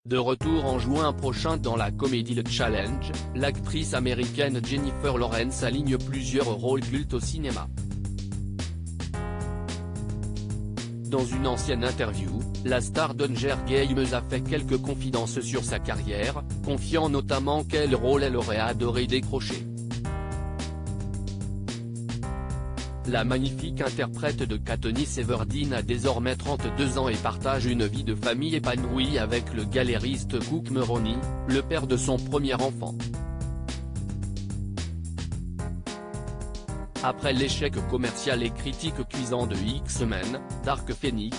De retour en juin prochain dans la comédie The Challenge, l'actrice américaine Jennifer Lawrence aligne plusieurs rôles cultes au cinéma. Dans une ancienne interview, la star d'Hunger Games a fait quelques confidences sur sa carrière, confiant notamment quel rôle elle aurait adoré décrocher. La magnifique interprète de Katniss Everdeen a désormais 32 ans et partage une vie de famille épanouie avec le galériste Cook Maroney, le père de son premier enfant. Après l'échec commercial et critique cuisant de X-Men, Dark Phoenix,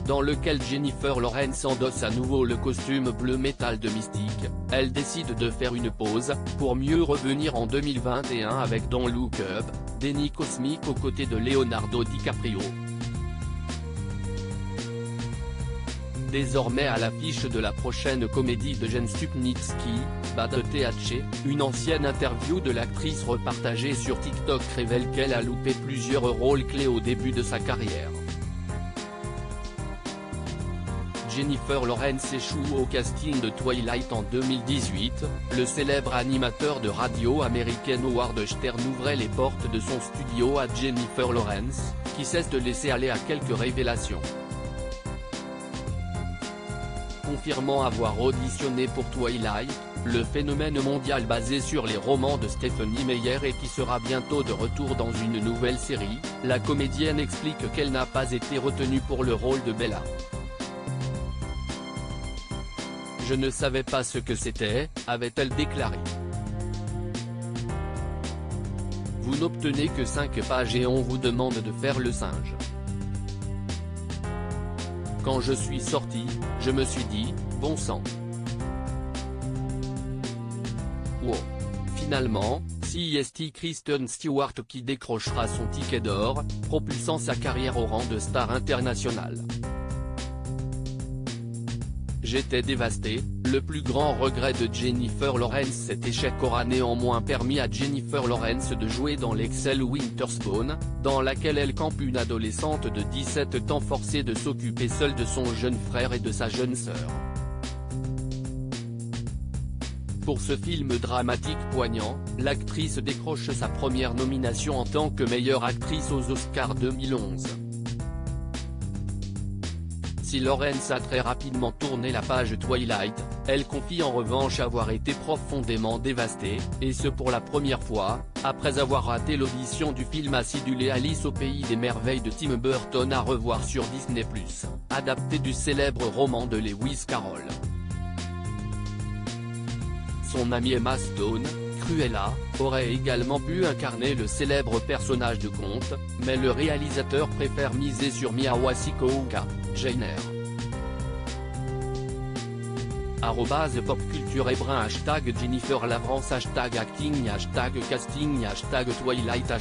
dans lequel Jennifer Lawrence endosse à nouveau le costume bleu métal de Mystique, elle décide de faire une pause, pour mieux revenir en 2021 avec Don't Look Up, déni cosmique aux côtés de Leonardo DiCaprio. Désormais à l'affiche de la prochaine comédie de Jen Stupnitsky, Bad THC, une ancienne interview de l'actrice repartagée sur TikTok révèle qu'elle a loupé plusieurs rôles clés au début de sa carrière. Jennifer Lawrence échoue au casting de Twilight en 2018, le célèbre animateur de radio américaine Howard Stern ouvrait les portes de son studio à Jennifer Lawrence, qui cesse de laisser aller à quelques révélations. Confirmant avoir auditionné pour Twilight, le phénomène mondial basé sur les romans de Stephenie Meyer et qui sera bientôt de retour dans une nouvelle série, la comédienne explique qu'elle n'a pas été retenue pour le rôle de Bella. « Je ne savais pas ce que c'était », avait-elle déclaré. Vous n'obtenez que 5 pages et on vous demande de faire le singe. Quand je suis sortie, je me suis dit, bon sang. Wow. Finalement, c'est Kristen Stewart qui décrochera son ticket d'or, propulsant sa carrière au rang de star internationale. J'étais dévasté, le plus grand regret de Jennifer Lawrence. Cet échec aura néanmoins permis à Jennifer Lawrence de jouer dans l'Excel Winterspawn, dans laquelle elle campe une adolescente de 17 ans forcée de s'occuper seule de son jeune frère et de sa jeune sœur. Pour ce film dramatique poignant, l'actrice décroche sa première nomination en tant que meilleure actrice aux Oscars 2011. Si Lawrence a très rapidement tourné la page Twilight, elle confie en revanche avoir été profondément dévastée, et ce pour la première fois, après avoir raté l'audition du film acidulé Alice au pays des merveilles de Tim Burton à revoir sur Disney+, adapté du célèbre roman de Lewis Carroll. Son amie Emma Stone, Cruella, aurait également pu incarner le célèbre personnage de conte, mais le réalisateur préfère miser sur Mia Wasikowska, Jane Eyre. @popculture Hébrun #Jennifer Lawrence #acting #casting #Twilight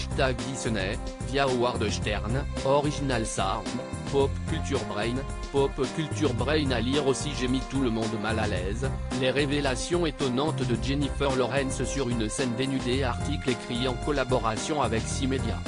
#Disney, via Howard Stern, Original Sound, Pop Culture Brain à lire aussi. J'ai mis tout le monde mal à l'aise, les révélations étonnantes de Jennifer Lawrence sur une scène dénudée. Article écrit en collaboration avec 6 médias.